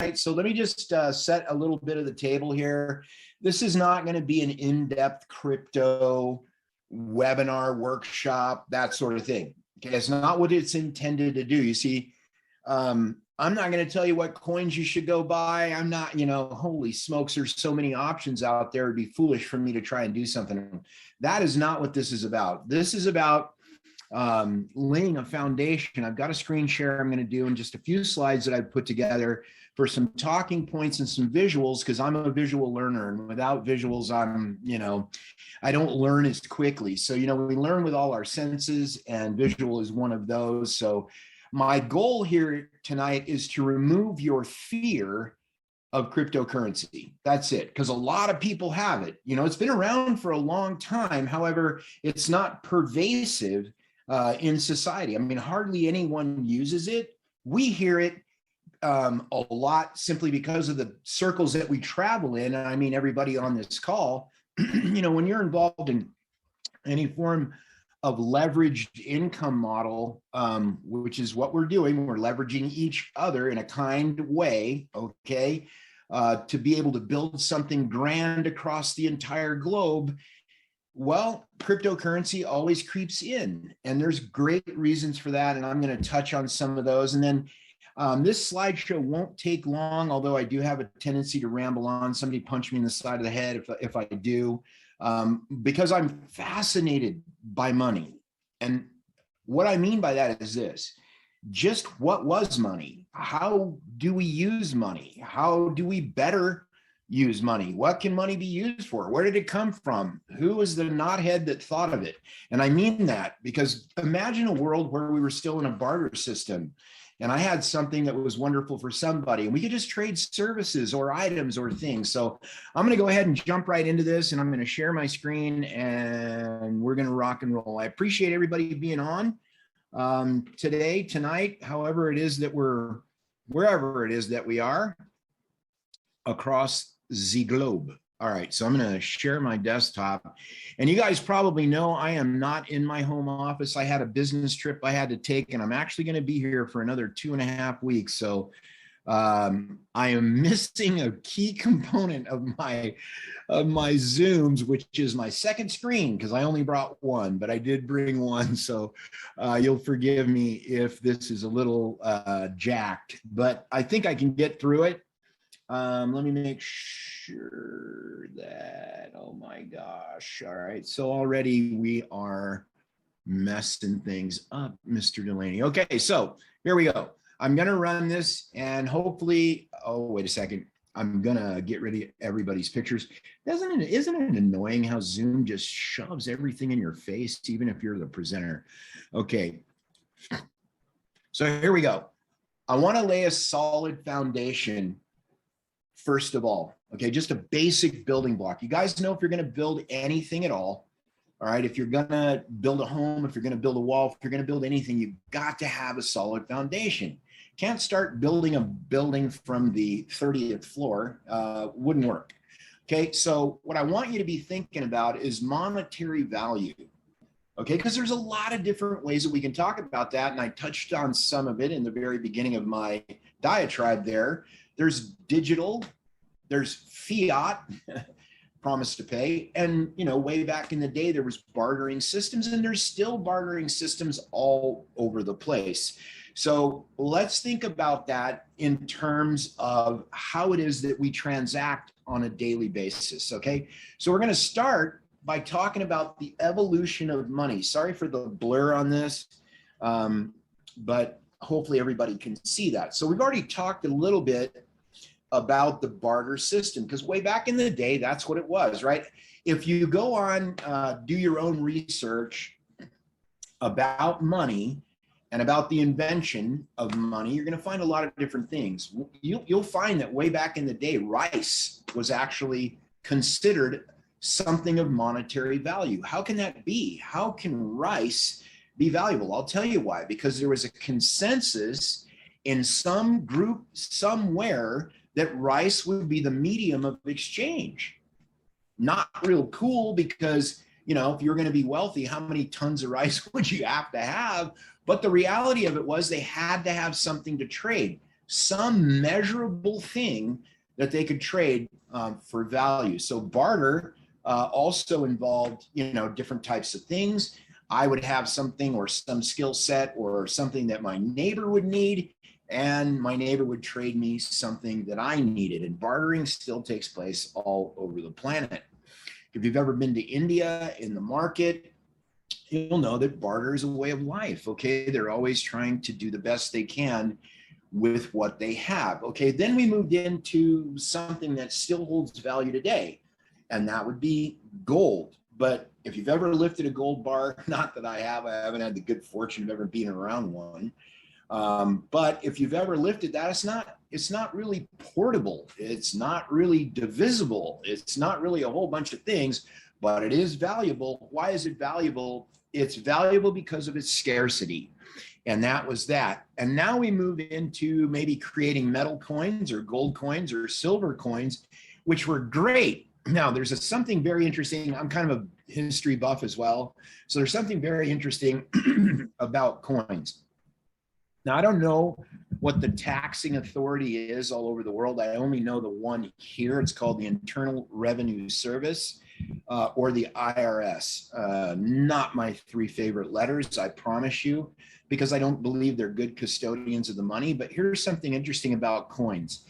tonight. So let me just set a little bit of the table here. This is not going to be an in-depth crypto webinar, workshop, that sort of thing. Okay, it's not what it's intended to do. You see, I'm not going to tell you what coins you should go buy. I'm not, holy smokes, there's so many options out there. It'd be foolish for me to try and do something. That is not what this is about. This is about laying a foundation. I've got a screen share I'm going to do in just a few slides that I've put together for some talking points and some visuals, because I'm a visual learner, and without visuals, I don't learn as quickly. So, we learn with all our senses, and visual is one of those. So my goal here tonight is to remove your fear of cryptocurrency. That's it. Because a lot of people have it. It's been around for a long time. However, it's not pervasive in society. I mean, hardly anyone uses it. We hear it a lot simply because of the circles that we travel in. And I mean, everybody on this call, when you're involved in any form of leveraged income model, which is what we're doing, we're leveraging each other in a kind way, okay, to be able to build something grand across the entire globe. Well, cryptocurrency always creeps in, and there's great reasons for that. And I'm going to touch on some of those. And then this slideshow won't take long, although I do have a tendency to ramble on. Somebody punch me in the side of the head if I do, because I'm fascinated by money. And what I mean by that is this: just what was money? How do we use money? How do we better use money? What can money be used for? Where did it come from? Who was the knothead that thought of it? And I mean that because imagine a world where we were still in a barter system, and I had something that was wonderful for somebody, and we could just trade services or items or things. So I'm going to go ahead and jump right into this, and I'm going to share my screen, and we're going to rock and roll. I appreciate everybody being on today, tonight, however it is that wherever it is that we are across the globe. All right, so I'm going to share my desktop, and you guys probably know I am not in my home office. I had a business trip I had to take, and I'm actually going to be here for another 2.5 weeks. So I am missing a key component of my Zooms, which is my second screen, because I only brought one, but I did bring one. So you'll forgive me if this is a little jacked, but I think I can get through it. Let me make sure that, oh my gosh. All right. So already we are messing things up, Mr. Delaney. Okay. So here we go. I'm going to run this, and hopefully, oh, wait a second. I'm going to get rid of everybody's pictures. Isn't it annoying how Zoom just shoves everything in your face, even if you're the presenter? Okay. So here we go. I want to lay a solid foundation. First of all, okay, just a basic building block. You guys know, if you're going to build anything at all right, if you're going to build a home, if you're going to build a wall, if you're going to build anything, you've got to have a solid foundation. Can't start building a building from the 30th floor, wouldn't work. Okay, so what I want you to be thinking about is monetary value. Okay, because there's a lot of different ways that we can talk about that, and I touched on some of it in the very beginning of my diatribe there. There's digital, there's fiat, promise to pay. And, way back in the day, there was bartering systems, and there's still bartering systems all over the place. So let's think about that in terms of how it is that we transact on a daily basis. Okay. So we're going to start by talking about the evolution of money. Sorry for the blur on this, but hopefully everybody can see that. So we've already talked a little bit about the barter system, because way back in the day, that's what it was, right? If you go on, do your own research about money and about the invention of money, you're going to find a lot of different things. You'll find that way back in the day, rice was actually considered something of monetary value. How can that be? How can rice be valuable? I'll tell you why. Because there was a consensus in some group somewhere that rice would be the medium of exchange. Not real cool, because if you're going to be wealthy, how many tons of rice would you have to have? But the reality of it was they had to have something to trade. some measurable thing that they could trade for value. So barter also involved, different types of things. I would have something or some skill set or something that my neighbor would need, and my neighbor would trade me something that I needed. And bartering still takes place all over the planet. If you've ever been to India in the market, you'll know that barter is a way of life. Okay, they're always trying to do the best they can with what they have. Okay, then we moved into something that still holds value today, and that would be gold. But if you've ever lifted a gold bar, not that I haven't had the good fortune of ever being around one. But if you've ever lifted that, it's not really portable. It's not really divisible. It's not really a whole bunch of things, but it is valuable. Why is it valuable? It's valuable because of its scarcity. And that was that. And now we move into maybe creating metal coins or gold coins or silver coins, which were great. Now, there's something very interesting. I'm kind of a history buff as well. So there's something very interesting about coins. Now, I don't know what the taxing authority is all over the world. I only know the one here. It's called the Internal Revenue Service or the IRS. Not my three favorite letters, I promise you, because I don't believe they're good custodians of the money. But here's something interesting about coins.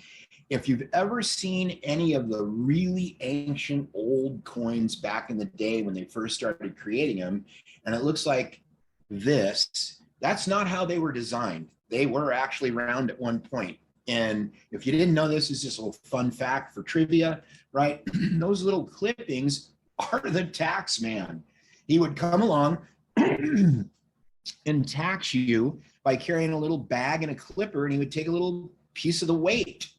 If you've ever seen any of the really ancient old coins back in the day when they first started creating them, and it looks like this, that's not how they were designed. They were actually round at one point. And if you didn't know this, is just a little fun fact for trivia, right? Those little clippings are the tax man. He would come along and tax you by carrying a little bag and a clipper, and he would take a little piece of the weight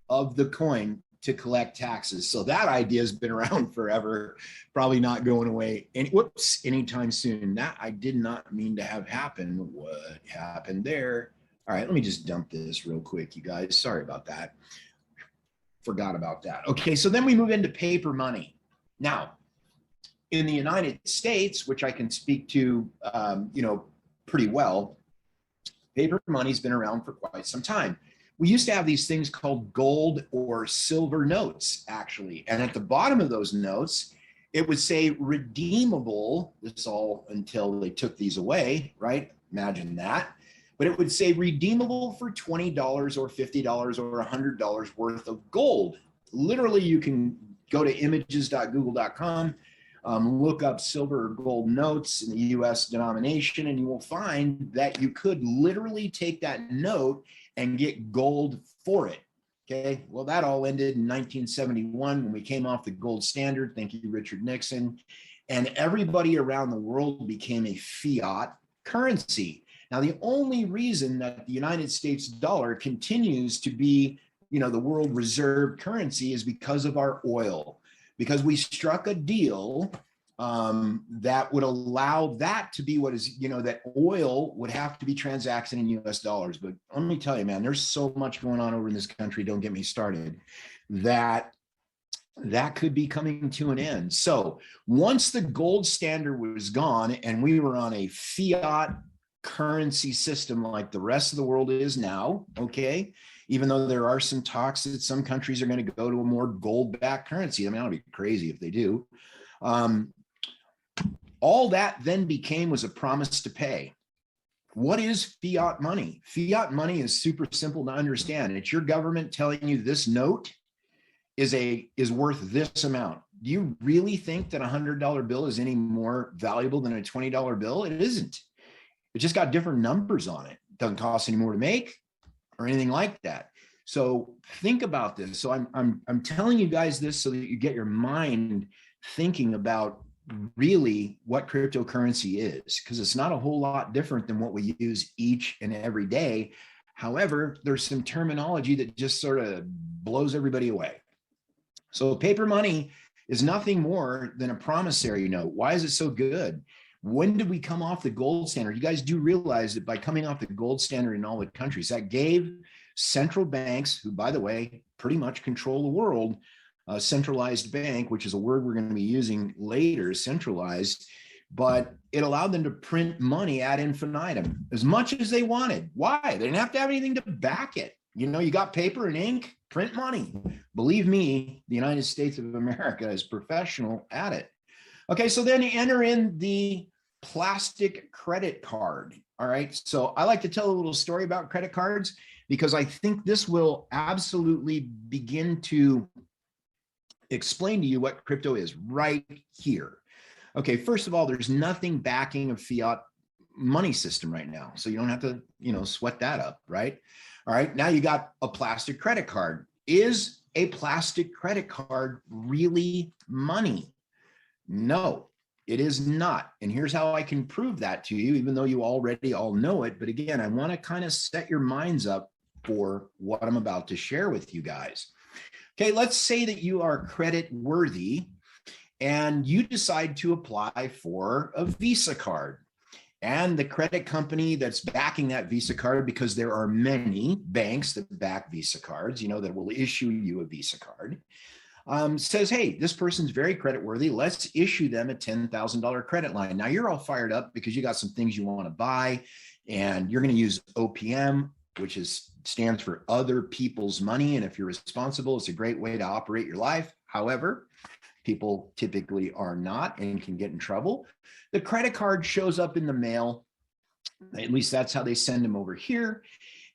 of the coin to collect taxes. So that idea has been around forever, probably not going away anytime soon. That I did not mean to have happen. What happened there? All right, let me just dump this real quick, you guys. Sorry about that. Forgot about that. Okay, so then we move into paper money. Now, in the United States, which I can speak to, pretty well, paper money's been around for quite some time. We used to have these things called gold or silver notes, actually. And at the bottom of those notes, it would say redeemable. This all until they took these away, right? Imagine that. But it would say redeemable for $20 or $50 or $100 worth of gold. Literally, you can go to images.google.com, look up silver or gold notes in the US denomination, and you will find that you could literally take that note and get gold for it. Okay, well, that all ended in 1971 when we came off the gold standard. Thank you, Richard Nixon. And everybody around the world became a fiat currency. Now, the only reason that the United States dollar continues to be, the world reserve currency is because of our oil, because we struck a deal that would allow that to be what is, that oil would have to be transacted in US dollars. But let me tell you, man, there's so much going on over in this country, don't get me started, that could be coming to an end. So once the gold standard was gone and we were on a fiat currency system like the rest of the world is now, okay, even though there are some talks that some countries are going to go to a more gold-backed currency. I mean, I'll be crazy if they do. All that then was a promise to pay. What is fiat money? Fiat money is super simple to understand. It's your government telling you this note is worth this amount. Do you really think that a $100 bill is any more valuable than a $20 bill? It isn't. It just got different numbers on it. It doesn't cost any more to make or anything like that. So think about this. So I'm telling you guys this so that you get your mind thinking about really what cryptocurrency is, because it's not a whole lot different than what we use each and every day. However, there's some terminology that just sort of blows everybody away. So paper money is nothing more than a promissory note. Why is it so good? When did we come off the gold standard? You guys do realize that by coming off the gold standard in all the countries, that gave central banks, who, by the way, pretty much control the world, a centralized bank, which is a word we're going to be using later, centralized, but it allowed them to print money ad infinitum as much as they wanted. Why? They didn't have to have anything to back it. You got paper and ink, print money. Believe me, the United States of America is professional at it. Okay, so then you enter in the plastic credit card. All right, so I like to tell a little story about credit cards because I think this will absolutely begin to explain to you what crypto is right here. Okay, first of all, there's nothing backing a fiat money system right now. So you don't have to, sweat that up, right? All right, now you got a plastic credit card. Is a plastic credit card really money? No, it is not. And here's how I can prove that to you, even though you already all know it. But again, I want to kind of set your minds up for what I'm about to share with you guys. Okay, let's say that you are credit worthy and you decide to apply for a Visa card. And the credit company that's backing that Visa card, because there are many banks that back Visa cards, that will issue you a Visa card, says, hey, this person's very credit worthy. Let's issue them a $10,000 credit line. Now you're all fired up because you got some things you want to buy and you're going to use OPM, which stands for other people's money. And if you're responsible, it's a great way to operate your life. However, people typically are not and can get in trouble. The credit card shows up in the mail. At least that's how they send them over here.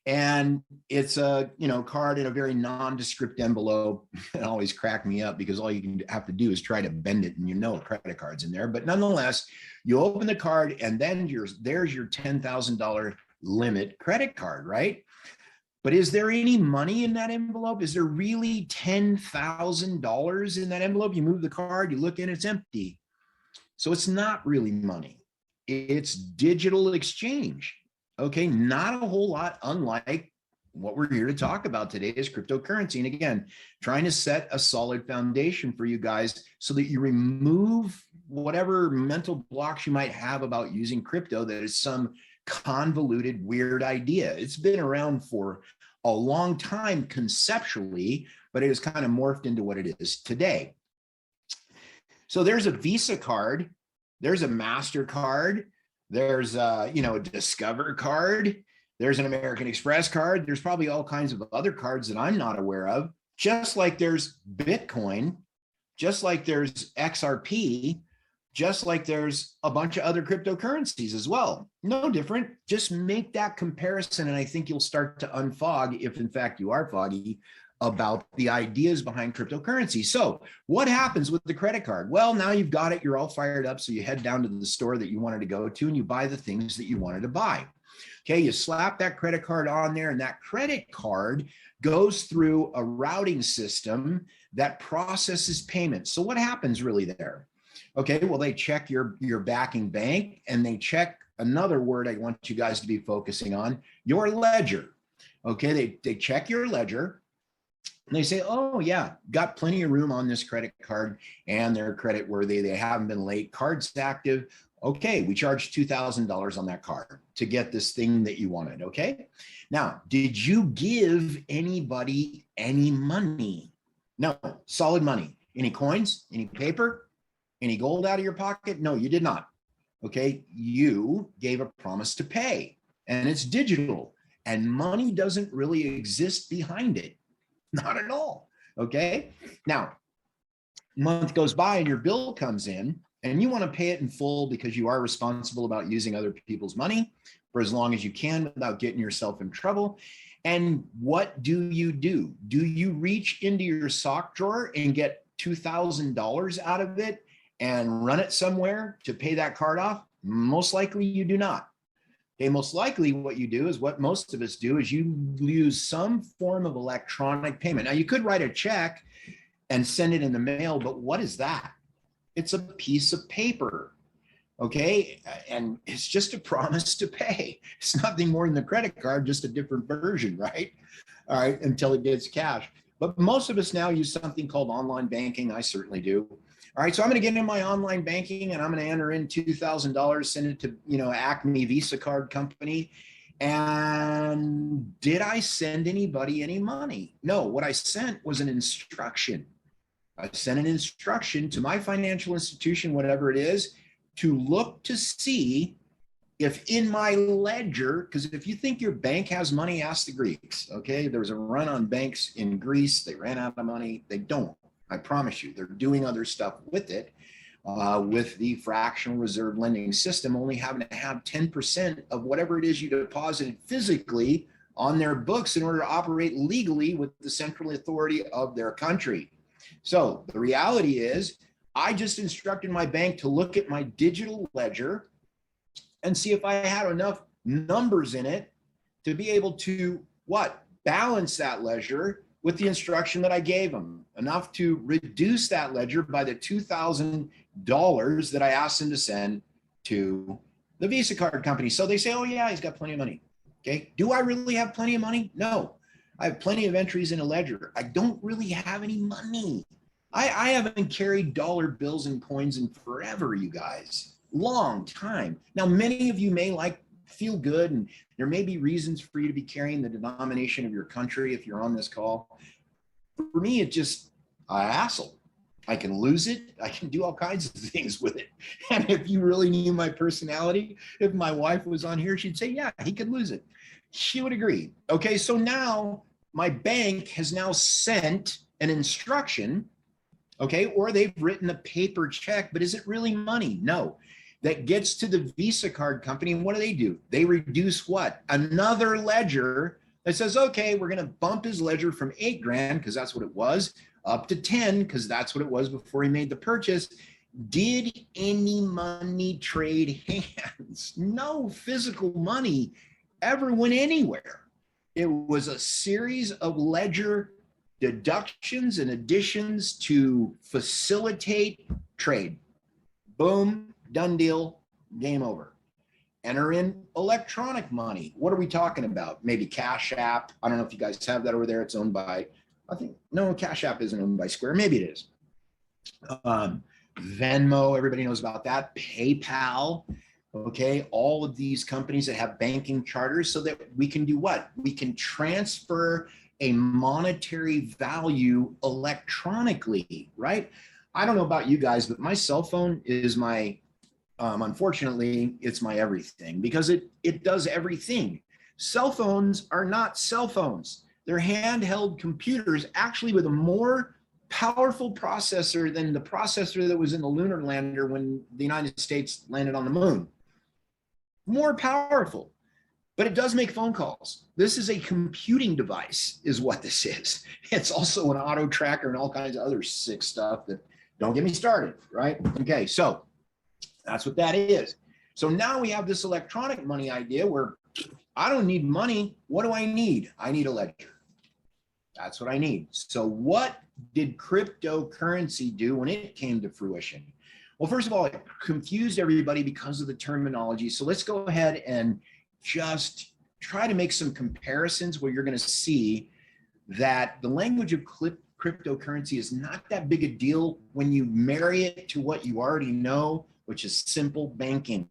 And it's a card in a very nondescript envelope. It always cracked me up because all you have to do is try to bend it and a credit card's in there. But nonetheless, you open the card and then there's your $10,000 limit credit card, right? But is there any money in that envelope? Is there really $10,000 in that envelope? You move the card, you look in, it's empty. So it's not really money. It's digital exchange. Okay, not a whole lot unlike what we're here to talk about today is cryptocurrency. And again, trying to set a solid foundation for you guys so that you remove whatever mental blocks you might have about using crypto that is some convoluted, weird idea. It's been around for a long time conceptually, but it has kind of morphed into what it is today. So there's a Visa card, there's a MasterCard, there's a Discover card, there's an American Express card, there's probably all kinds of other cards that I'm not aware of, just like there's Bitcoin, just like there's XRP, just like there's a bunch of other cryptocurrencies as well. No different. Just make that comparison, and I think you'll start to unfog, if in fact you are foggy, about the ideas behind cryptocurrency. So what happens with the credit card? Well, now you've got it. You're all fired up. So you head down to the store that you wanted to go to and you buy the things that you wanted to buy. Okay, you slap that credit card on there, and that credit card goes through a routing system that processes payments. So what happens really there? Okay, well, they check your backing bank, and they check another word I want you guys to be focusing on, your ledger. Okay, they check your ledger, and they say, oh yeah, got plenty of room on this credit card, and they're credit worthy. They haven't been late. Card's active. Okay, we charged $2,000 on that card to get this thing that you wanted. Okay, now, did you give anybody any money? No, solid money. Any coins? Any paper? Any gold out of your pocket? No, you did not. Okay, you gave a promise to pay, and it's digital, and money doesn't really exist behind it. Not at all. Okay, now, month goes by and your bill comes in, and you want to pay it in full because you are responsible about using other people's money for as long as you can without getting yourself in trouble. And what do? Do you reach into your sock drawer and get $2,000 out of it and run it somewhere to pay that card off? Most likely you do not. Okay, most likely what you do is what most of us do is you use some form of electronic payment. Now you could write a check and send it in the mail, but what is that? It's a piece of paper. Okay, and it's just a promise to pay. It's nothing more than the credit card, just a different version, right? All right, until it gets cash. But most of us now use something called online banking. I certainly do. All right, so I'm going to get in my online banking and I'm going to enter in $2,000, send it to, Acme Visa card company. And did I send anybody any money? No, what I sent was an instruction. I sent an instruction to my financial institution, whatever it is, to look to see if in my ledger, because if you think your bank has money, ask the Greeks. Okay, there was a run on banks in Greece. They ran out of money. They don't. I promise you, they're doing other stuff with it. With the fractional reserve lending system, only having to have 10% of whatever it is you deposited physically on their books in order to operate legally with the central authority of their country. So the reality is, I just instructed my bank to look at my digital ledger and see if I had enough numbers in it to be able to what? Balance that ledger with the instruction that I gave them, enough to reduce that ledger by the $2,000 that I asked them to send to the Visa card company. So they say, oh yeah, he's got plenty of money. Okay, do I really have plenty of money? No, I have plenty of entries in a ledger. I don't really have any money. I haven't carried dollar bills and coins in forever, you guys. Long time. Now, many of you may feel good, and there may be reasons for you to be carrying the denomination of your country if you're on this call. For me, it's just a hassle. I can lose it. I can do all kinds of things with it. And if you really knew my personality, if my wife was on here, she'd say, yeah, he could lose it. She would agree. Okay, so now my bank has now sent an instruction, okay, or they've written a paper check, but is it really money? No. That gets to the Visa card company, and what do? They reduce what? Another ledger that says, okay, we're going to bump his ledger from 8 grand, because that's what it was, up to 10, because that's what it was before he made the purchase. Did any money trade hands? No physical money ever went anywhere. It was a series of ledger deductions and additions to facilitate trade. Boom. Done deal, game over. Enter in electronic money. What are we talking about? Maybe Cash App. I don't know if you guys have that over there. It's owned by, I think, no, Cash App isn't owned by Square. Maybe it is. Venmo, everybody knows about that. PayPal, okay? All of these companies that have banking charters so that we can do what? We can transfer a monetary value electronically, right? I don't know about you guys, but my cell phone is my unfortunately, it's my everything, because it does everything. Cell phones are not cell phones. They're handheld computers, actually with a more powerful processor than the processor that was in the lunar lander when the United States landed on the moon. More powerful, but it does make phone calls. This is a computing device is what this is. It's also an auto tracker and all kinds of other sick stuff that don't get me started, right? Okay, so that's what that is. So now we have this electronic money idea where I don't need money. What do I need? I need a ledger. That's what I need. So what did cryptocurrency do when it came to fruition? Well, first of all, it confused everybody because of the terminology. So let's go ahead and just try to make some comparisons where you're going to see that the language of cryptocurrency is not that big a deal when you marry it to what you already know, which is simple banking.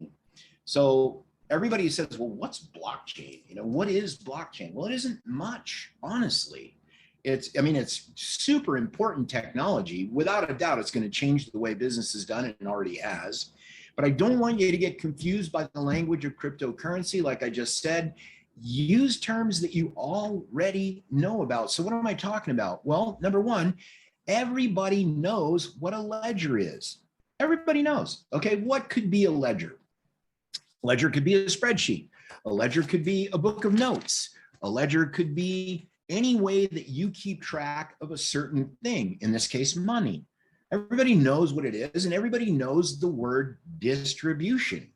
So everybody says, well, what's blockchain? You know, what is blockchain? Well, it isn't much, honestly. It's super important technology. Without a doubt, it's going to change the way business is done, and it already has. But I don't want you to get confused by the language of cryptocurrency. Like I just said, use terms that you already know about. So what am I talking about? Well, number one, everybody knows what a ledger is. Everybody knows. Okay, what could be a ledger? A ledger could be a spreadsheet. A ledger could be a book of notes. A ledger could be any way that you keep track of a certain thing, in this case, money. Everybody knows what it is, and everybody knows the word distribution.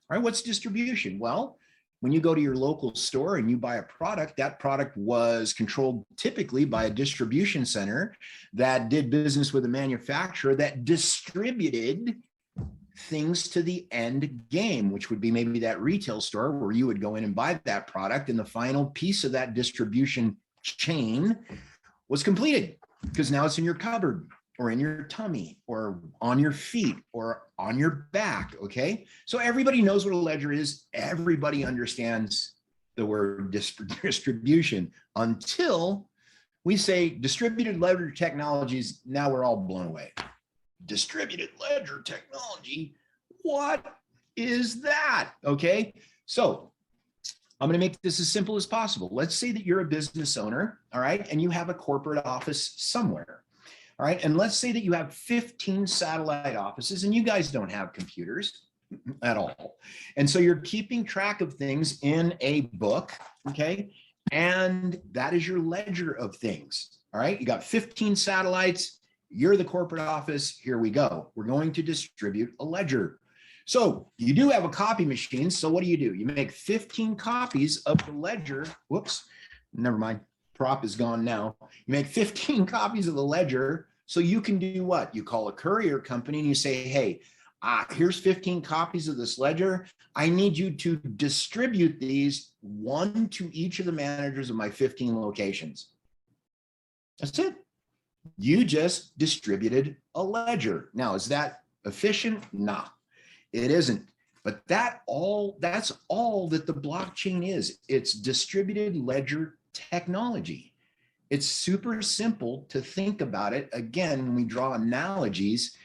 All right, what's distribution? Well, when you go to your local store and you buy a product, that product was controlled typically by a distribution center that did business with a manufacturer that distributed things to the end game, which would be maybe that retail store where you would go in and buy that product, and the final piece of that distribution chain was completed, because now it's in your cupboard or in your tummy or on your feet or on your back, okay? So everybody knows what a ledger is. Everybody understands the word distribution until we say distributed ledger technologies. Now we're all blown away. Distributed ledger technology? What? is that? Okay. So I'm going to make this as simple as possible. Let's say that you're a business owner, all right, and you have a corporate office somewhere, all right, and let's say that you have 15 satellite offices and you guys don't have computers at all. And so you're keeping track of things in a book, okay, and that is your ledger of things, all right? You got 15 satellites, you're the corporate office, here we go. We're going to distribute a ledger. So you do have a copy machine. So what do? You make 15 copies of the ledger. Whoops, never mind. Prop is gone now. You make 15 copies of the ledger. So you can do what? You call a courier company and you say, hey, here's 15 copies of this ledger. I need you to distribute these, one to each of the managers of my 15 locations. That's it. You just distributed a ledger. Now, is that efficient? Nah. It isn't, but that's all that the blockchain is. It's distributed ledger technology. It's super simple to think about it. Again, when we draw analogies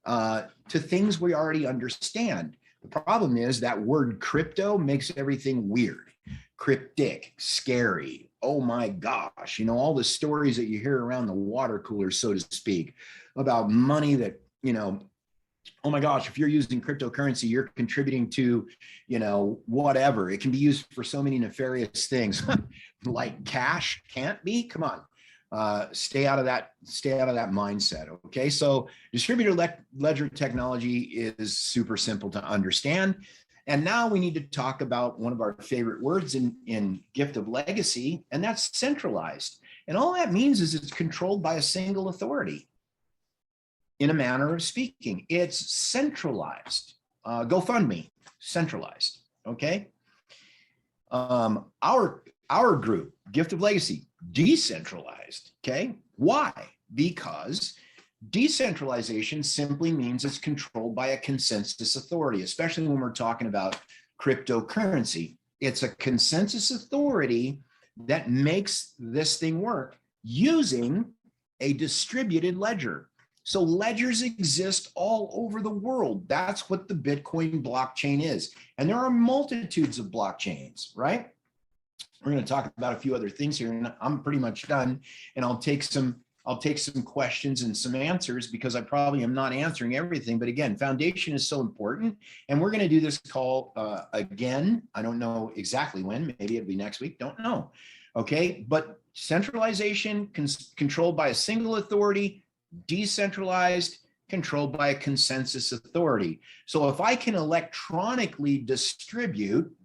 to things we already understand. The problem is that word crypto makes everything weird, cryptic, scary. Oh my gosh, all the stories that you hear around the water cooler, so to speak, about money that, oh my gosh, if you're using cryptocurrency, you're contributing to, whatever. It can be used for so many nefarious things like cash can't be. Come on, stay out of that mindset. Okay. So distributed ledger technology is super simple to understand. And now we need to talk about one of our favorite words in Gift of Legacy, and that's centralized. And all that means is it's controlled by a single authority. In a manner of speaking, it's centralized. GoFundMe, centralized. Okay. Our group, Gift of Legacy, decentralized. Okay. Why? Because decentralization simply means it's controlled by a consensus authority, especially when we're talking about cryptocurrency. It's a consensus authority that makes this thing work using a distributed ledger. So ledgers exist all over the world. That's what the Bitcoin blockchain is. And there are multitudes of blockchains, right? We're going to talk about a few other things here, and I'm pretty much done. And I'll take some questions and some answers because I probably am not answering everything. But again, foundation is so important. And we're going to do this call again. I don't know exactly when. Maybe it'll be next week. Don't know. Okay. But centralization controlled by a single authority, decentralized, controlled by a consensus authority. So if I can electronically distribute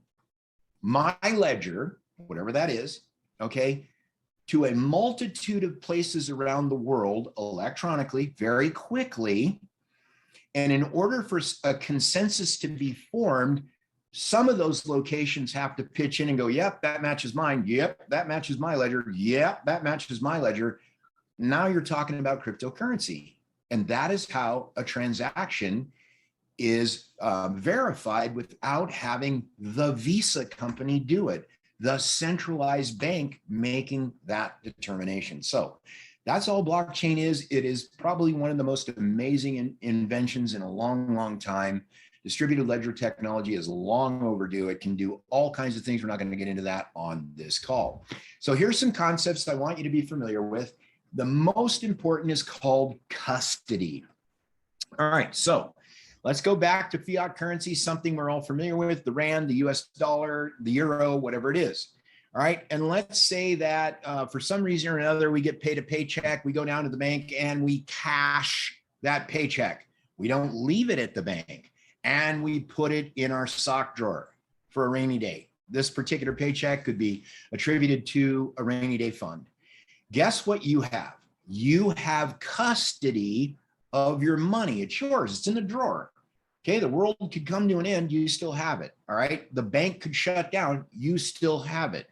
my ledger, whatever that is, okay, to a multitude of places around the world electronically, very quickly, and in order for a consensus to be formed, some of those locations have to pitch in and go, yep, that matches mine. Yep, that matches my ledger. Yep, that matches my ledger. Now you're talking about cryptocurrency. And that is how a transaction is verified without having the Visa company do it, the centralized bank making that determination. So that's all blockchain is. It is probably one of the most amazing inventions in a long, long time. Distributed ledger technology is long overdue. It can do all kinds of things. We're not going to get into that on this call. So here's some concepts I want you to be familiar with. The most important is called custody. All right, so let's go back to fiat currency, something we're all familiar with, the rand, the US dollar, the euro, whatever it is. All right, and let's say that for some reason or another, we get paid a paycheck, we go down to the bank and we cash that paycheck. We don't leave it at the bank and we put it in our sock drawer for a rainy day. This particular paycheck could be attributed to a rainy day fund. Guess what you have? You have custody of your money. It's yours. It's in the drawer. Okay, the world could come to an end. You still have it. All right. The bank could shut down. You still have it.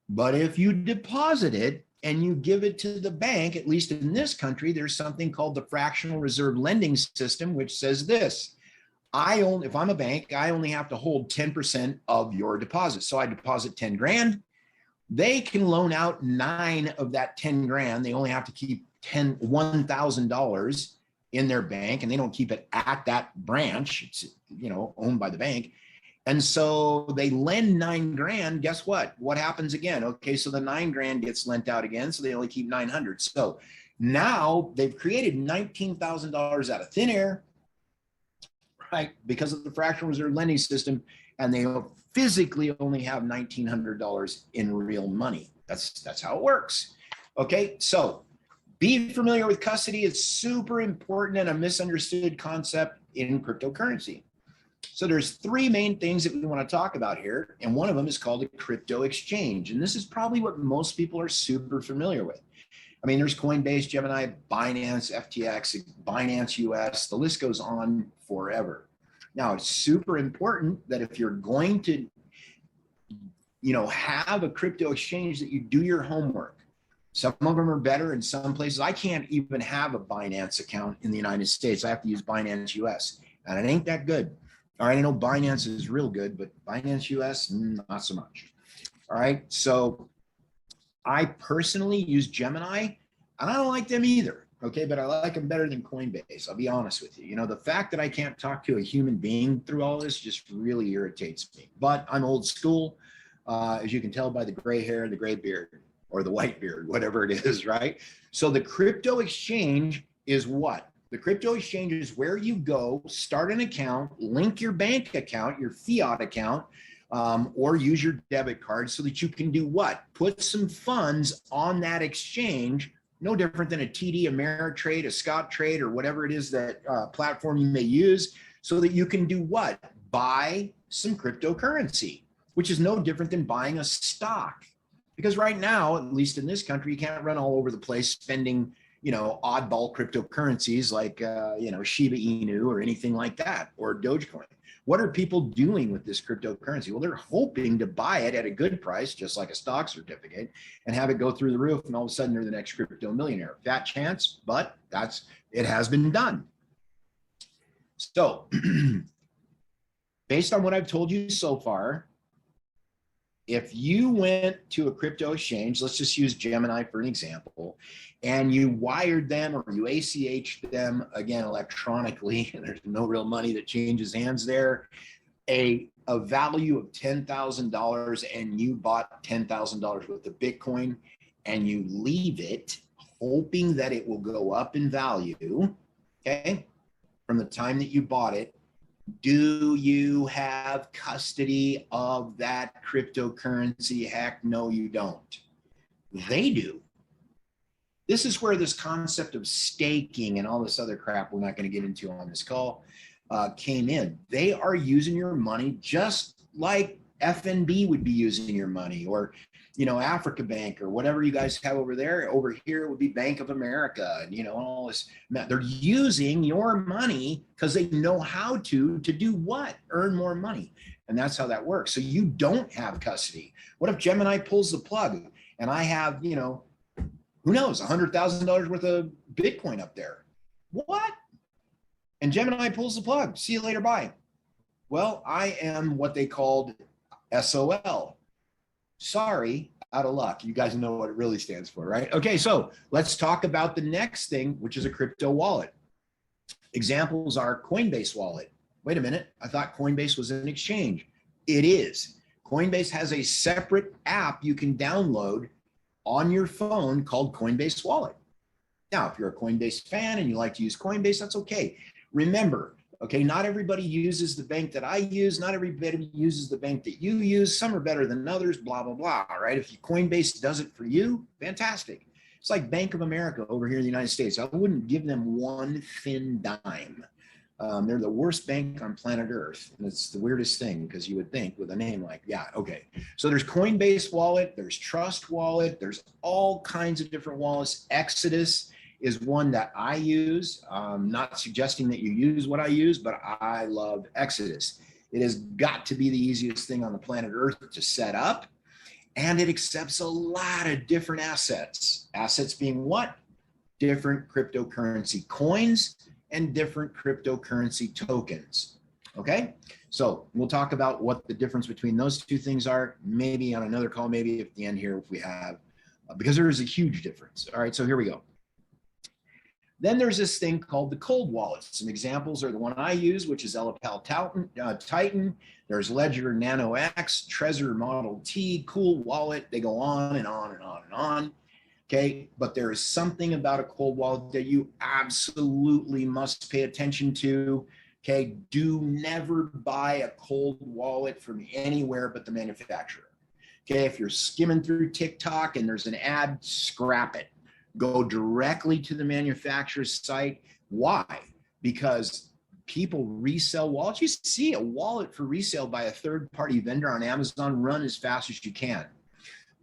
But if you deposit it and you give it to the bank, at least in this country, there's something called the fractional reserve lending system, which says this. If I'm a bank, I only have to hold 10% of your deposit. So I deposit 10 grand. They can loan out 9 of that 10 grand. They only have to keep $1,000. in their bank, and they don't keep it at that branch. It's, you know, owned by the bank. And so they lend 9 grand. Guess what? What happens again? Okay, so the 9 grand gets lent out again. So they only keep 900. So now they've created $19,000 out of thin air, right? Because of the fractional reserve lending system. And they physically only have $1,900 in real money. That's how it works. Okay, so be familiar with custody. It's super important and a misunderstood concept in cryptocurrency. So there's 3 main things that we want to talk about here. And one of them is called a crypto exchange. And this is probably what most people are super familiar with. I mean, there's Coinbase, Gemini, Binance, FTX, Binance US, the list goes on forever. Now, it's super important that if you're going to, you know, have a crypto exchange, that you do your homework. Some of them are better in some places. I can't even have a Binance account in the United States. I have to use Binance US, and it ain't that good. All right, I know Binance is real good, but Binance US, not so much. All right, so I personally use Gemini, and I don't like them either. Okay, but I like them better than Coinbase. I'll be honest with you. You know, the fact that I can't talk to a human being through all this just really irritates me. But I'm old school, as you can tell by the gray hair, the gray beard, or the white beard, whatever it is, right? So the crypto exchange is what? The crypto exchange is where you go, start an account, link your bank account, your fiat account, or use your debit card so that you can do what? Put some funds on that exchange, no different than a TD, Ameritrade, a Scottrade, or whatever it is that platform you may use, so that you can do what? Buy some cryptocurrency, which is no different than buying a stock. Because right now, at least in this country, you can't run all over the place spending, you know, oddball cryptocurrencies like, you know, Shiba Inu or anything like that, or Dogecoin. What are people doing with this cryptocurrency? Well, they're hoping to buy it at a good price, just like a stock certificate, and have it go through the roof, and all of a sudden they're the next crypto millionaire. Fat chance, but it has been done. So based on what I've told you so far, if you went to a crypto exchange, let's just use Gemini for an example, and you wired them or you ACH'd them, again, electronically, and there's no real money that changes hands there, a value of $10,000, and you bought $10,000 worth of Bitcoin, and you leave it hoping that it will go up in value, okay, from the time that you bought it, do you have custody of that cryptocurrency? Heck no, you don't. They do. This is where this concept of staking and all this other crap we're not going to get into on this call came in. They are using your money just like FNB would be using your money, or, you know, Africa Bank, or whatever you guys have over there. Over here it would be Bank of America, and, you know, all this. They're using your money because they know how to do what? Earn more money. And that's how that works. So you don't have custody. What if Gemini pulls the plug and I have, you know, who knows, $100,000 worth of Bitcoin up there? What? And Gemini pulls the plug. See you later. Bye. Well, I am what they called SOL. Sorry, out of luck. You guys know what it really stands for, right? Okay, so let's talk about the next thing, which is a crypto wallet. Examples are Coinbase wallet. Wait a minute, I thought Coinbase was an exchange. It is. Coinbase has a separate app you can download on your phone called Coinbase Wallet. Now, if you're a Coinbase fan and you like to use Coinbase, that's okay. Remember, okay, not everybody uses the bank that I use. Not everybody uses the bank that you use. Some are better than others, blah, blah, blah, right? If Coinbase does it for you, fantastic. It's like Bank of America over here in the United States. I wouldn't give them one thin dime. They're the worst bank on planet Earth. And it's the weirdest thing, because you would think with a name like, yeah, okay. So there's Coinbase Wallet, there's Trust Wallet, there's all kinds of different wallets. Exodus is one that I use. Not suggesting that you use what I use, but I love Exodus. It has got to be the easiest thing on the planet Earth to set up. And it accepts a lot of different assets. Assets being what? Different cryptocurrency coins and different cryptocurrency tokens. Okay, so we'll talk about what the difference between those two things are, maybe on another call, maybe at the end here if we have, because there is a huge difference. All right, so here we go. Then there's this thing called the cold wallet. Some examples are the one I use, which is Titan. There's Ledger Nano X, Trezor Model T, Cool Wallet. They go on and on and on and on. Okay, but there is something about a cold wallet that you absolutely must pay attention to. Okay, do never buy a cold wallet from anywhere but the manufacturer. Okay, if you're skimming through TikTok and there's an ad, scrap it. Go directly to the manufacturer's site. Why? Because people resell wallets. You see a wallet for resale by a third-party vendor on Amazon, run as fast as you can.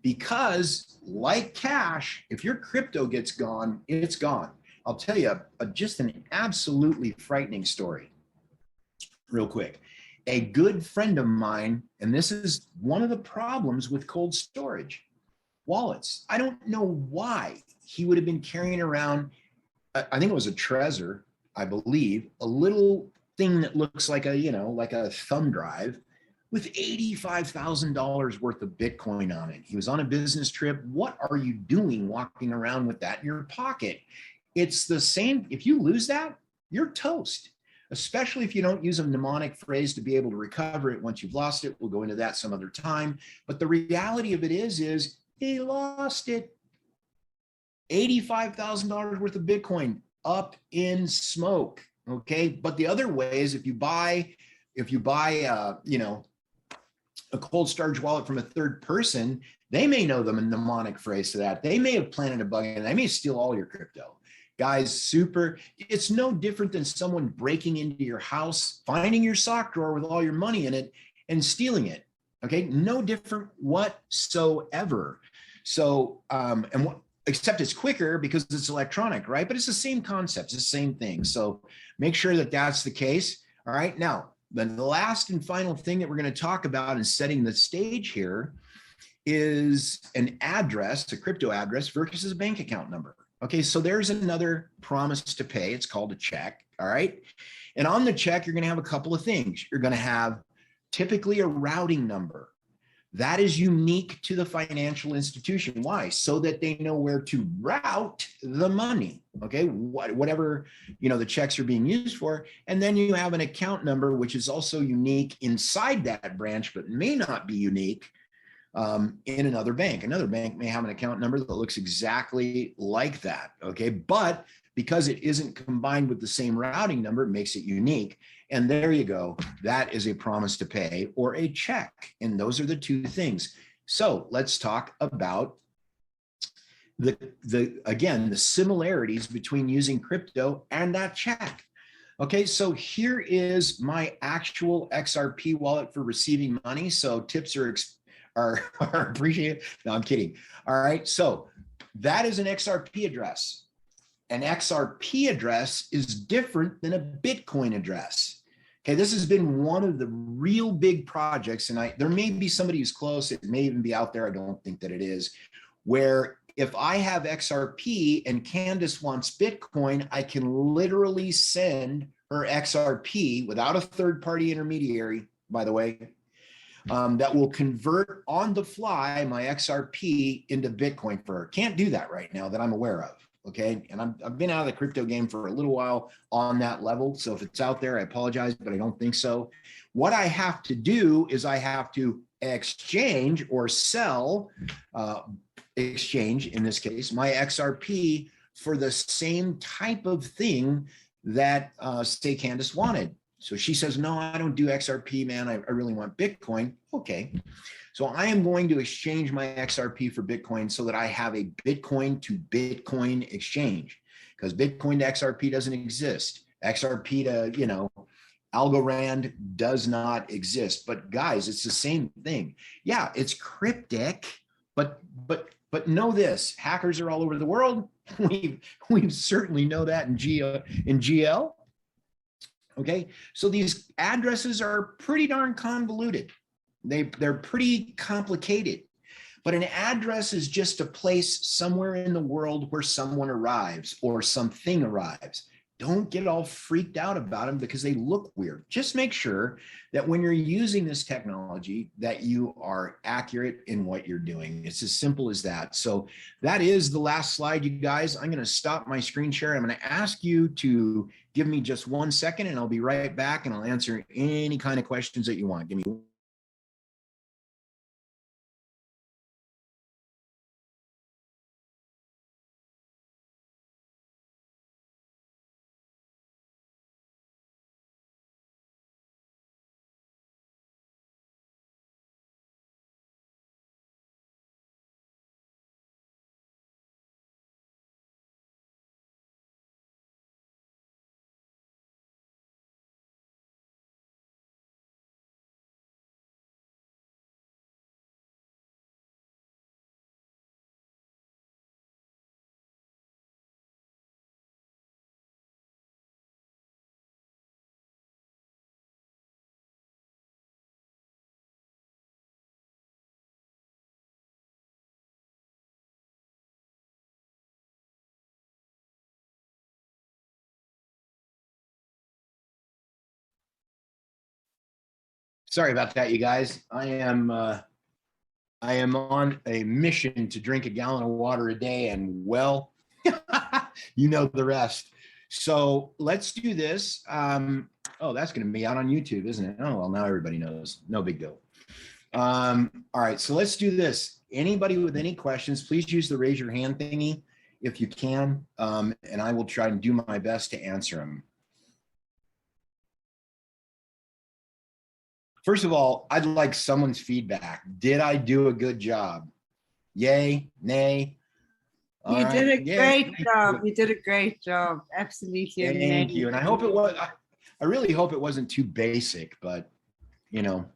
Because like cash, if your crypto gets gone, it's gone. I'll tell you just an absolutely frightening story real quick. A good friend of mine, and this is one of the problems with cold storage wallets. I don't know why he would have been carrying around, I think it was a Trezor, I believe, a little thing that looks like a, like a thumb drive with $85,000 worth of Bitcoin on it. He was on a business trip. What are you doing walking around with that in your pocket? It's the same. If you lose that, you're toast, especially if you don't use a mnemonic phrase to be able to recover it once you've lost it. We'll go into that some other time. But the reality of it is he lost it. $85,000 worth of Bitcoin up in smoke. Okay. But the other way is if you buy, a cold storage wallet from a third person, they may know the mnemonic phrase to that. They may have planted a bug and they may steal all your crypto. Guys, it's no different than someone breaking into your house, finding your sock drawer with all your money in it and stealing it. Okay, no different whatsoever. So, except it's quicker because it's electronic, right? But it's the same concept, it's the same thing. So make sure that that's the case. All right, now, then the last and final thing that we're going to talk about in setting the stage here is an address, a crypto address versus a bank account number. Okay, so there's another promise to pay. It's called a check, all right? And on the check, you're going to have a couple of things. You're going to have typically a routing number. That is unique to the financial institution. Why? So that they know where to route the money, okay? Whatever, the checks are being used for. And then you have an account number, which is also unique inside that branch, but may not be unique in another bank. Another bank may have an account number that looks exactly like that, okay? But because it isn't combined with the same routing number, it makes it unique. And there you go. That is a promise to pay or a check. And those are the two things. So let's talk about the similarities between using crypto and that check. Okay, so here is my actual XRP wallet for receiving money. So tips are appreciated. No, I'm kidding. All right, so that is an XRP address. An XRP address is different than a Bitcoin address. Okay, this has been one of the real big projects, and there may be somebody who's close, it may even be out there, I don't think that it is, where if I have XRP and Candace wants Bitcoin, I can literally send her XRP without a third-party intermediary, by the way, that will convert on the fly my XRP into Bitcoin for her. Can't do that right now that I'm aware of. Okay. And I've been out of the crypto game for a little while on that level. So if it's out there, I apologize, but I don't think so. What I have to do is I have to exchange or sell, exchange in this case, my XRP for the same type of thing that say Candace wanted. So she says, no, I don't do XRP, man. I really want Bitcoin. Okay. So I am going to exchange my XRP for Bitcoin so that I have a Bitcoin to Bitcoin exchange, because Bitcoin to XRP doesn't exist. XRP to, Algorand does not exist. But guys, it's the same thing. Yeah, it's cryptic, but know this, hackers are all over the world. We certainly know that in GL. Okay, so these addresses are pretty darn convoluted. They're pretty complicated, but an address is just a place somewhere in the world where someone arrives or something arrives. don't get all freaked out about them because they look weird. Just make sure that when you're using this technology that you are accurate in what you're doing. It's as simple as that. So that is the last slide, you guys. I'm going to stop my screen share. I'm going to ask you to give me just 1 second and I'll be right back and I'll answer any kind of questions that you want. Give me sorry about that, you guys. I am on a mission to drink a gallon of water a day, and well, you know the rest. So let's do this. Oh, that's going to be out on YouTube, isn't it? Oh, well, now everybody knows. No big deal. All right, so let's do this. Anybody with any questions, please use the raise your hand thingy if you can, and I will try and do my best to answer them. First of all, I'd like someone's feedback. Did I do a good job? Yay, nay? You did a great job. You did a great job. Absolutely amazing. Thank you. And I hope it was, I really hope it wasn't too basic, but you know.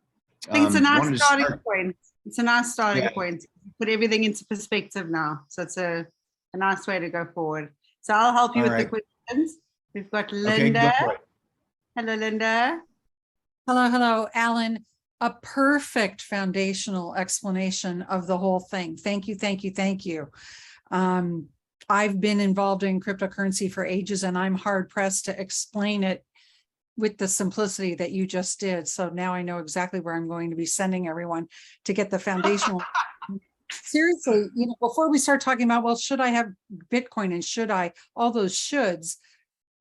I think it's a nice starting point. It's a nice starting point. Put everything into perspective now. So it's a nice way to go forward. So I'll help you with the questions. We've got Linda. Okay, hello, Linda. Hello, Alan. A perfect foundational explanation of the whole thing. Thank you. I've been involved in cryptocurrency for ages, and I'm hard pressed to explain it with the simplicity that you just did. So now I know exactly where I'm going to be sending everyone to get the foundational. Seriously, before we start talking about, well, should I have Bitcoin and should I, all those shoulds,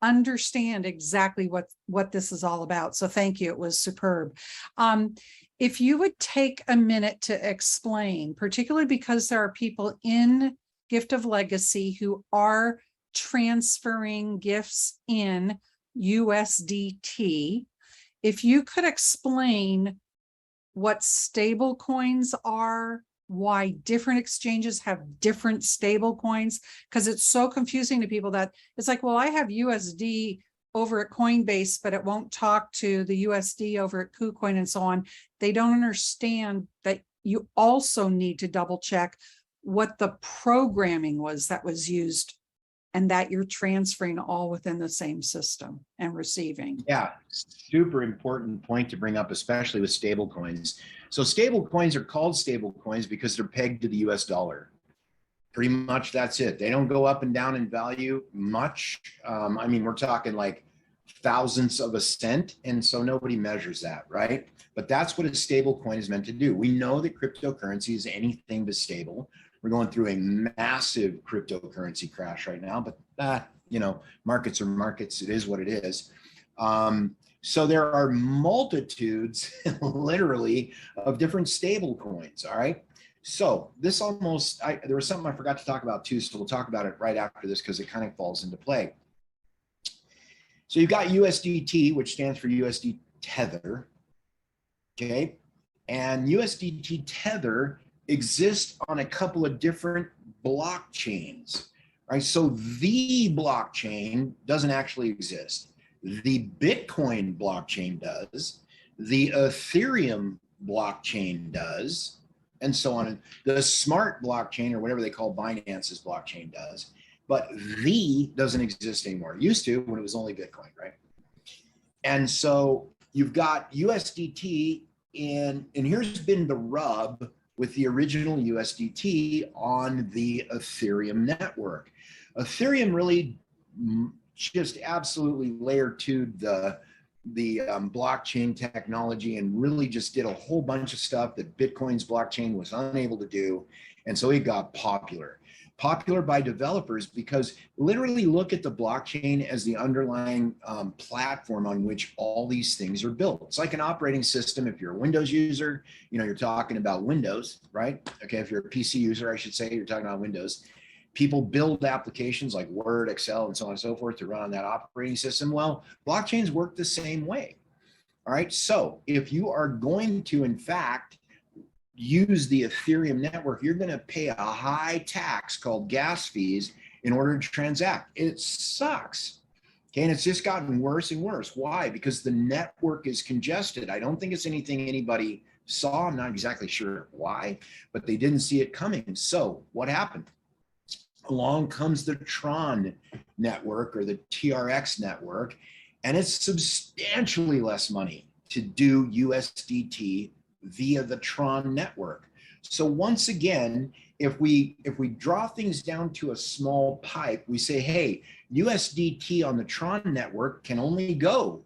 understand exactly what this is all about. So thank you. It was superb. If you would take a minute to explain, particularly because there are people in Gift of Legacy who are transferring gifts in USDT, if you could explain what stable coins are, why different exchanges have different stable coins, because it's so confusing to people that it's like, well, I have USD over at Coinbase, but it won't talk to the USD over at KuCoin and so on. They don't understand that you also need to double check what the programming was that was used and that you're transferring all within the same system and receiving. Yeah, super important point to bring up, especially with stable coins. So stable coins are called stable coins because they're pegged to the US dollar. Pretty much that's it. They don't go up and down in value much. I mean, we're talking like thousandths of a cent. And so nobody measures that, right? But that's what a stable coin is meant to do. We know that cryptocurrency is anything but stable. We're going through a massive cryptocurrency crash right now, but markets are markets. It is what it is. So there are multitudes, literally, of different stable coins. All right. So this there was something I forgot to talk about too. So we'll talk about it right after this because it kind of falls into play. So you've got USDT, which stands for USD Tether. Okay. And USDT Tether exist on a couple of different blockchains, right? So the blockchain doesn't actually exist. The Bitcoin blockchain does, the Ethereum blockchain does, and so on. The smart blockchain, or whatever they call Binance's blockchain, does, but the doesn't exist anymore. It used to when it was only Bitcoin, right? And so you've got USDT and here's been the rub with the original USDT on the Ethereum network. Ethereum really just absolutely layer two'd the blockchain technology and really just did a whole bunch of stuff that Bitcoin's blockchain was unable to do. And so it got popular by developers, because literally look at the blockchain as the underlying platform on which all these things are built. It's like an operating system. If you're a Windows user, you're talking about Windows, right? Okay, if you're a PC user, I should say, you're talking about Windows. People build applications like Word, Excel, and so on and so forth to run on that operating system. Well, blockchains work the same way. All right. So if you are going to, in fact, use the Ethereum network, you're going to pay a high tax called gas fees in order to transact. It sucks. Okay. And it's just gotten worse and worse. Why? Because the network is congested. I don't think it's anything anybody saw. I'm not exactly sure why, but they didn't see it coming. So what happened? Along comes the Tron network, or the TRX network, and it's substantially less money to do USDT via the Tron network. So once again, if we draw things down to a small pipe, we say, hey, USDT on the Tron network can only go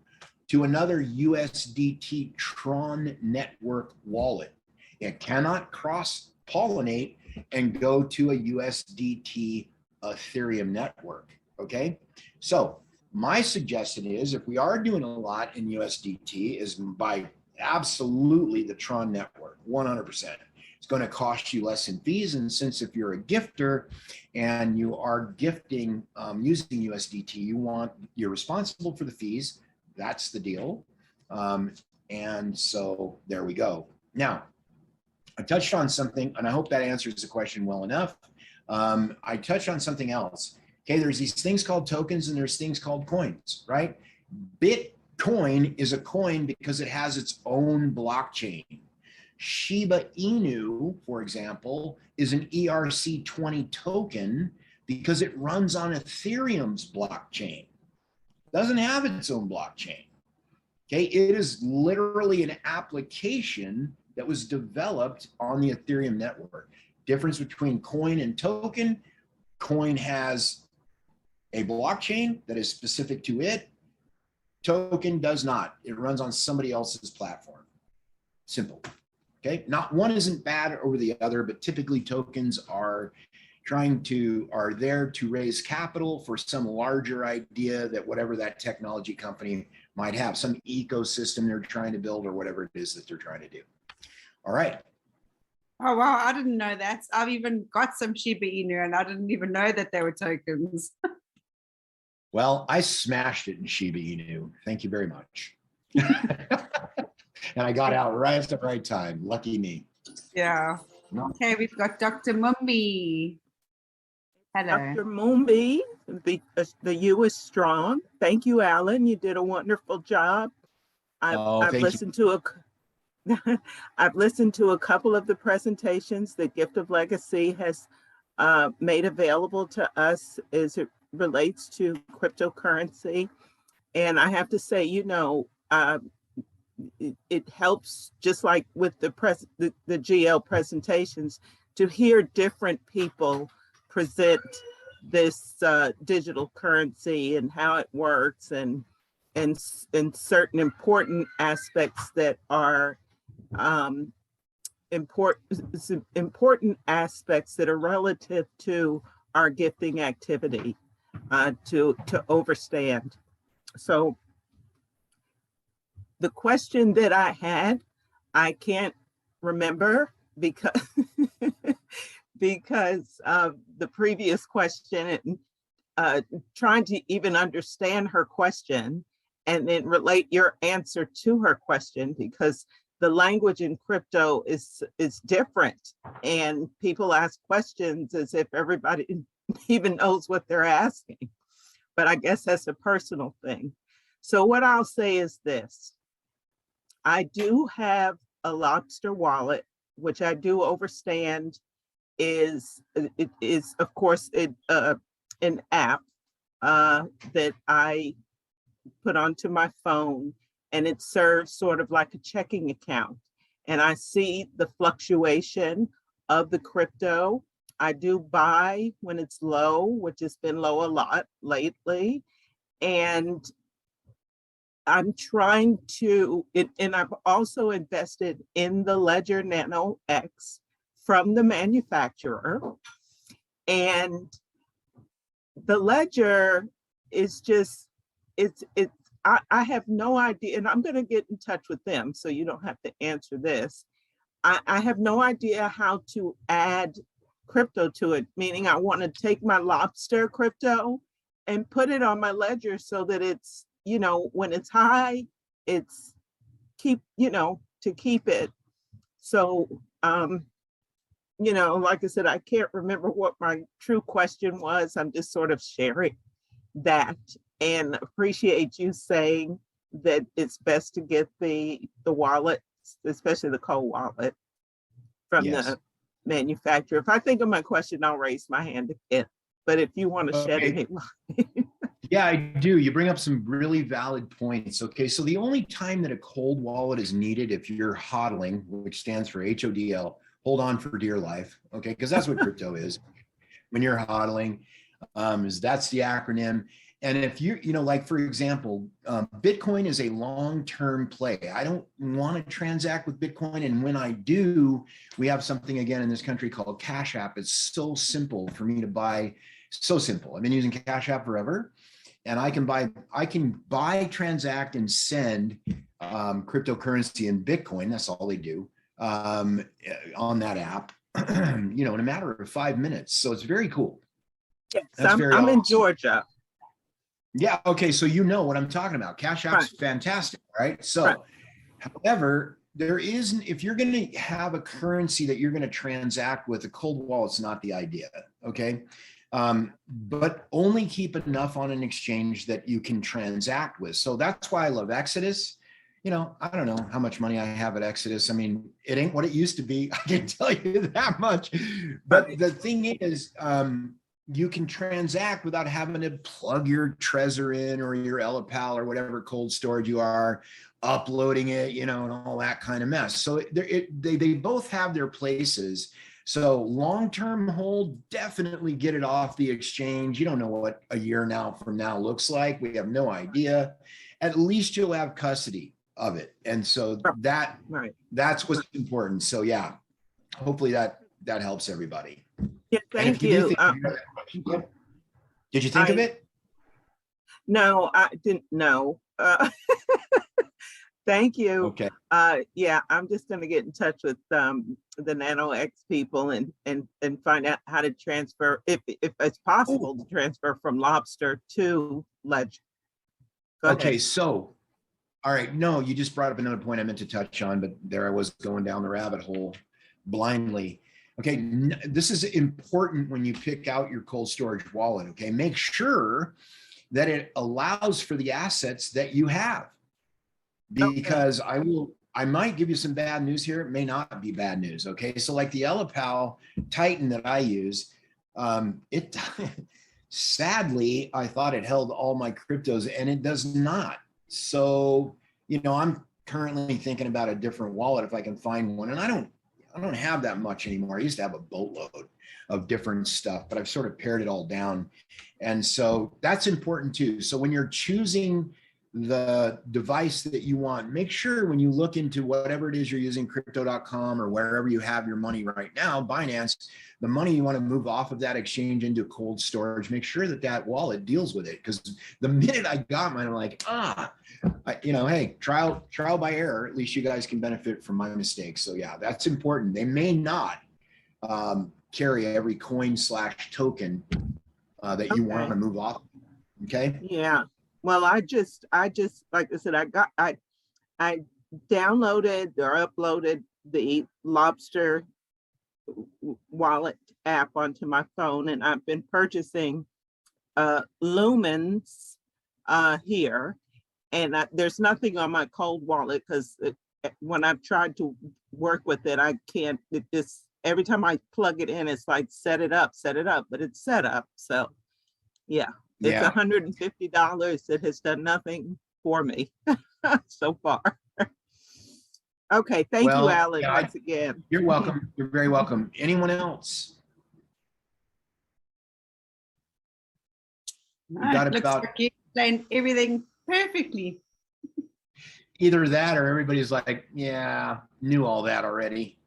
to another USDT Tron network wallet. It cannot cross-pollinate and go to a USDT Ethereum network, okay? So my suggestion is, if we are doing a lot in USDT, is by absolutely the Tron network, 100%. It's going to cost you less in fees. And since if you're a gifter and you are gifting using USDT, you're responsible for the fees. That's the deal. And so there we go. Now, I touched on something, and I hope that answers the question well enough. I touched on something else. Okay, there's these things called tokens and there's things called coins, right? Bitcoin is a coin because it has its own blockchain. Shiba Inu, for example, is an ERC20 token because it runs on Ethereum's blockchain. It doesn't have its own blockchain. Okay, it is literally an application that was developed on the Ethereum network. Difference between coin and token: coin has a blockchain that is specific to it. Token does not. It runs on somebody else's platform. Simple. Okay, not one isn't bad over the other, but typically tokens are there to raise capital for some larger idea that whatever that technology company might have, some ecosystem they're trying to build, or whatever it is that they're trying to do. All right. Oh, wow. I didn't know that. I've even got some Shiba Inu and I didn't even know that they were tokens. Well, I smashed it in Shiba Inu. Thank you very much. And I got out right at the right time. Lucky me. Yeah. Okay, we've got Dr. Mumbi. Hello. Dr. Mumbi, the U is strong. Thank you, Alan. You did a wonderful job. I've listened to I've listened to a couple of the presentations that Gift of Legacy has made available to us as it relates to cryptocurrency. And I have to say, it helps, just like with the GL presentations, to hear different people present this digital currency and how it works, and certain important aspects that are important aspects that are relative to our gifting activity to understand. So the question that I had, I can't remember because of the previous question, and trying to even understand her question and then relate your answer to her question, because the language in crypto is different, and people ask questions as if everybody even knows what they're asking. But I guess that's a personal thing. So what I'll say is this: I do have a Lobster wallet, which I do understand is of course an app that I put onto my phone, and it serves sort of like a checking account. And I see the fluctuation of the crypto. I do buy when it's low, which has been low a lot lately. And I'm trying to, and I've also invested in the Ledger Nano X from the manufacturer. And the Ledger is just, I have no idea, and I'm going to get in touch with them so you don't have to answer this. I have no idea how to add crypto to it, meaning I want to take my Lobster crypto and put it on my Ledger so that it's, you know, when it's high, it's to keep it. So, you know, like I said, I can't remember what my true question was. I'm just sort of sharing that, and appreciate you saying that it's best to get the wallet, especially the cold wallet, from the manufacturer. If I think of my question, I'll raise my hand again. But if you want to shed any light. Yeah, I do. You bring up some really valid points. Okay, so the only time that a cold wallet is needed if you're hodling, which stands for HODL, hold on for dear life. Okay, because that's what crypto is. When you're hodling, that's the acronym. And if like, for example, Bitcoin is a long-term play. I don't want to transact with Bitcoin. And when I do, we have something again in this country called Cash App. It's so simple for me to buy. So simple. I've been using Cash App forever. And I can buy, transact, and send cryptocurrency in Bitcoin. That's all they do on that app, in a matter of 5 minutes. So it's very cool. Yes, I'm awesome. In Georgia. Yeah. Okay. So you know what I'm talking about. Cash App's fantastic, right? So, however, there isn't, if you're going to have a currency that you're going to transact with, a cold wallet's not the idea. Okay. But only keep enough on an exchange that you can transact with. So that's why I love Exodus. I don't know how much money I have at Exodus. I mean, it ain't what it used to be. I can tell you that much. But the thing is, you can transact without having to plug your Trezor in or your Elipal or whatever cold storage you are, uploading it, and all that kind of mess. So they both have their places. So long-term hold, definitely get it off the exchange. You don't know what a year from now looks like. We have no idea. At least you'll have custody of it. And so that's what's important. So yeah, hopefully that helps everybody. Yeah, thank you. Did you think of it? No, I didn't know. Thank you. Okay. Yeah, I'm just going to get in touch with the Nano X people and find out how to transfer, if it's possible to transfer from Lobster to Ledger. Okay, so, all right. No, you just brought up another point I meant to touch on, but there I was going down the rabbit hole blindly. Okay, this is important when you pick out your cold storage wallet. Okay, make sure that it allows for the assets that you have. Because I might give you some bad news here. It may not be bad news. Okay. So like the Elipal Titan that I use, sadly, I thought it held all my cryptos and it does not. So, I'm currently thinking about a different wallet if I can find one. And I don't have that much anymore. I used to have a boatload of different stuff, but I've sort of pared it all down. And so that's important too. So when you're choosing the device that you want, make sure when you look into whatever it is you're using, crypto.com or wherever you have your money right now, Binance, the money you want to move off of that exchange into cold storage, make sure that wallet deals with it. Because the minute I got mine, I'm like, hey, trial by error. At least you guys can benefit from my mistakes. So yeah, that's important. They may not carry every coin/token that you want to move off. Okay. Yeah. Well, I just like I said, I downloaded or uploaded the Lobster wallet app onto my phone, and I've been purchasing lumens here, and there's nothing on my cold wallet because when I've tried to work with it, I can't. Every time I plug it in, it's like set it up, but it's set up. So yeah. It's $150 that has done nothing for me so far. Okay, thank you, Alan, once again. You're welcome. You're very welcome. Anyone else? Looks like explained everything perfectly. Either that or everybody's like, yeah, knew all that already.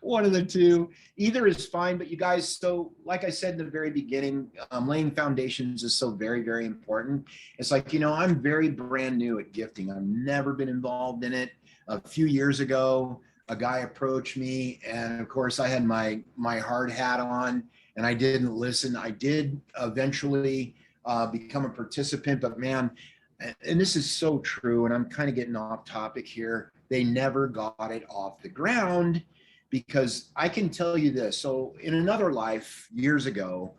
One of the two. Either is fine, but you guys, so like I said in the very beginning, laying foundations is so very, very important. It's like, you know, I'm very brand new at gifting. I've never been involved in it. A few years ago, a guy approached me, and of course I had my hard hat on and I didn't listen. I did eventually become a participant, but man, and this is so true, and I'm kind of getting off topic here, they never got it off the ground. Because I can tell you this, so in another life years ago,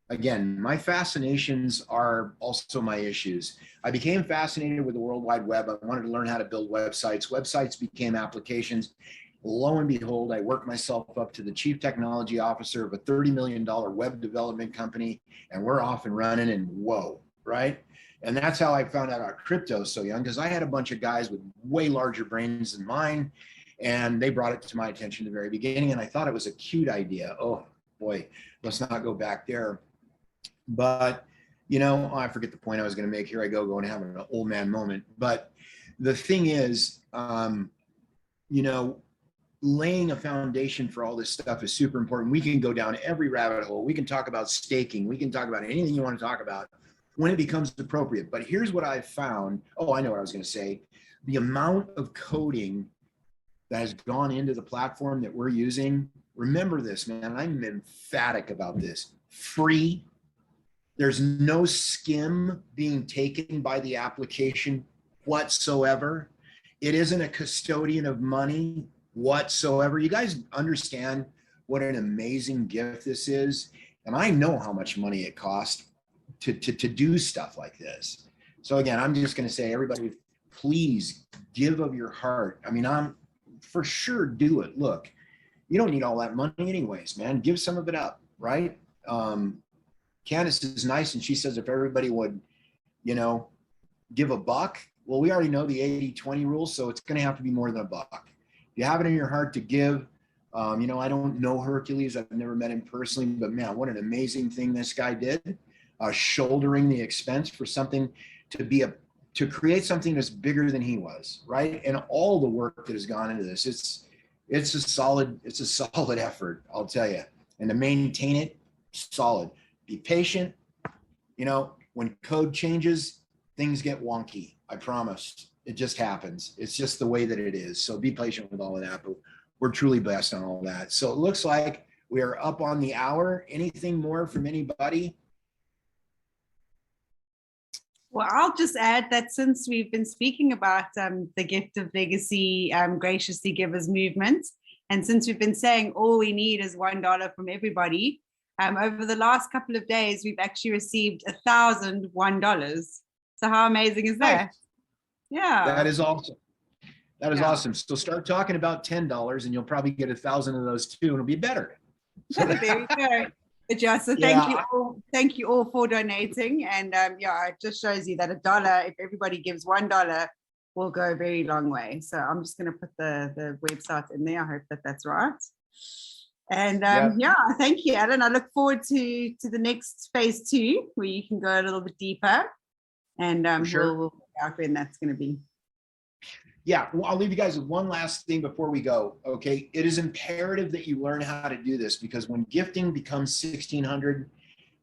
again, my fascinations are also my issues. I became fascinated with the World Wide Web. I wanted to learn how to build websites. Websites became applications. Lo and behold, I worked myself up to the chief technology officer of a $30 million web development company, and we're off and running, and whoa, right? And that's how I found out about crypto so young, because I had a bunch of guys with way larger brains than mine, and they brought it to my attention at the very beginning, and I thought it was a cute idea. Oh boy, let's not go back there. But, you know, I forget the point I was going to make. Here I go, going having an old man moment. But the thing is, you know, laying a foundation for all this stuff is super important. We can go down every rabbit hole. We can talk about staking. We can talk about anything you want to talk about when it becomes appropriate. But here's what I've found. Oh, I know what I was going to say. The amount of coding that has gone into the platform that we're using. Remember this, man, I'm emphatic about this. Free. There's no skim being taken by the application whatsoever. It isn't a custodian of money whatsoever. You guys understand what an amazing gift this is? And I know how much money it costs to do stuff like this. So again, I'm just going to say, everybody, please give of your heart. I mean, I'm for sure do it. Look, you don't need all that money anyways, man. Give some of it up, right? Candace is nice, and she says if everybody would, you know, give $1, well, we already know the 80-20 rule, so it's going to have to be more than $1. If you have it in your heart to give, you know, I don't know Hercules. I've never met him personally, but man, what an amazing thing this guy did, shouldering the expense for something to create something that's bigger than he was, right? And all the work that has gone into this, it's a solid effort, I'll tell you. And to maintain it, solid. Be patient. You know, when code changes, things get wonky. I promise. It just happens. It's just the way that it is. So be patient with all of that, but we're truly blessed on all that. So it looks like we are up on the hour. Anything more from anybody? Well, I'll just add that since we've been speaking about the gift of legacy, graciously givers movement, and since we've been saying all we need is $1 from everybody, over the last couple of days, we've actually received $1,001. So how amazing is that? Nice. Yeah. That is awesome. That is Yeah. awesome. So start talking about $10 and you'll probably get 1,000 of those too, and it'll be better. So there we go. Yeah, so thank you all for donating. And yeah, it just shows you that $1, if everybody gives $1, will go a very long way. So I'm just going to put the website in there. I hope that that's right. And yeah, thank you, Alan. I look forward to the next phase 2, where you can go a little bit deeper, and we'll work out when that's going to be. Yeah, well, I'll leave you guys with one last thing before we go. Okay, it is imperative that you learn how to do this, because when gifting becomes $1,600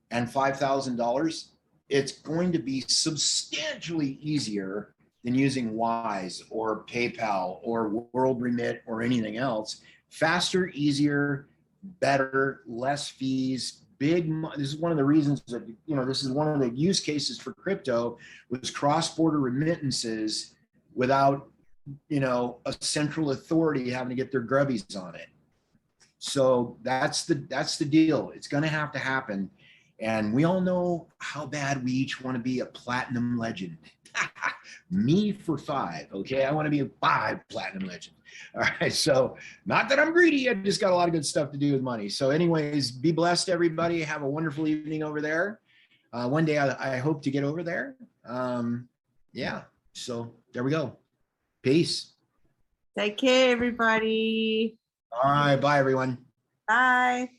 and $5,000, it's going to be substantially easier than using Wise or PayPal or World Remit or anything else. Faster, easier, better, less fees. This is one of the reasons that, you know, this is one of the use cases for crypto, was cross-border remittances without, you know, a central authority having to get their grubbies on it. So that's the deal. It's going to happen. And we all know how bad we each want to be a platinum legend. Me for 5. Okay. I want to be a 5 platinum legend. All right. So not that I'm greedy. I just got a lot of good stuff to do with money. So anyways, be blessed, everybody. Have a wonderful evening over there. One day I hope to get over there. Yeah. So there we go. Peace. Take care, everybody. All right. Bye, everyone. Bye.